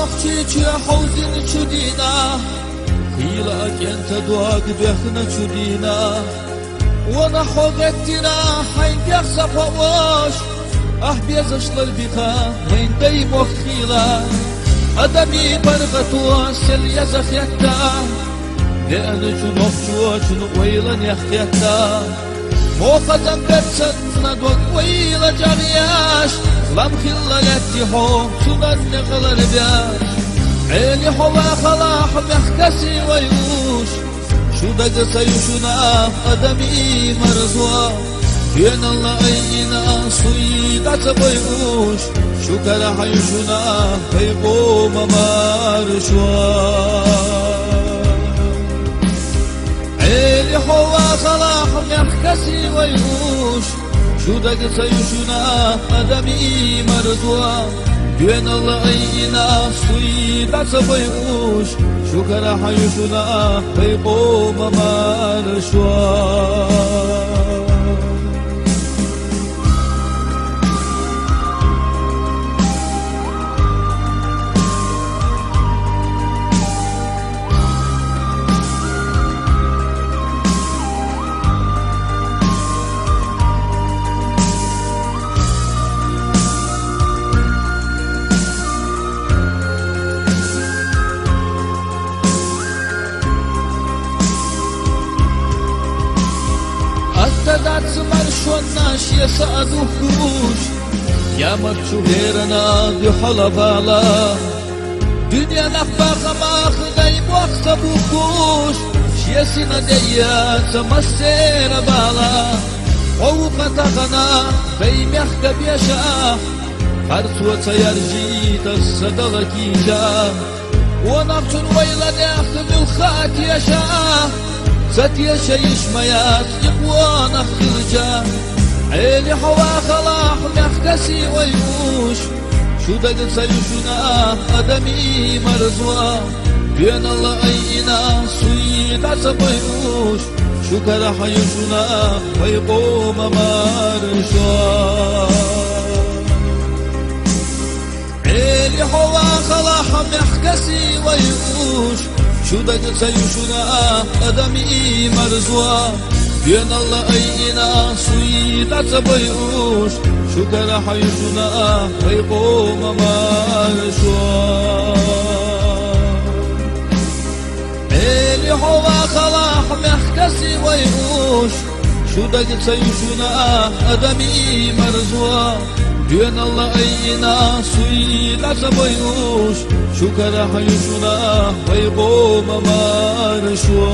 نخشي تشي حوزن تشدينا خيلك انت دواك بيخنا تشدينا وانا حوغتنا حين بيخسف هواش بيزش للبخا وين دي مخيلا أدمي برغتوا سل يزخ يكتا لأن جنوب جوج ويلا يخيكتا موقزا برسن ندوك ويلا جرياش لم خلا يتيحو سنن نغلر بياش عيني حوا خلاح مخكسي ويوش شو دق سيشنا أدمي مرزوا بين الله أينا صيدة بيوش شكرا حيشنا بيقوم مارشوا عيلي حوا صلاح يحكسي ويوش شو دق سيشنا أدمي مرزوا بين الله أينا صيدة بيوش شكرا حيشنا بيقوم مارشوا تدات مرشوناش يسأدوكوش يا مرشو غيرنا دي حلبالا دنيا نفاق ماخدي موخسبوكوش شيسنا ديات مسير بالا ووقتغنا في مخك بيشا خرسوة يرجيت الصدلكيشا ونفس ويلا ناخد الخات يشا ستي شيش ميات يقوانا خرجا عيني حوا خلاح مخكسي ويوش شو دق سيشنا أدمي مرزوا بين الله أينا صيدة سبيوش شكرا حيشنا ويقوم مارشوا عيني حوا خلاح مخكسي ويوش شو دق سيشنا أدمي مرزوا بين الله أينا صيدة سبيوش شكرا حيشنا ويقوم مارشوا عيلي حوا خلاح مخكسي ويوش شو دق سيشنا أدمي مرزوا بين الله أينا صيدة سبيوش شكرا حيشنا ويقوم مارشوا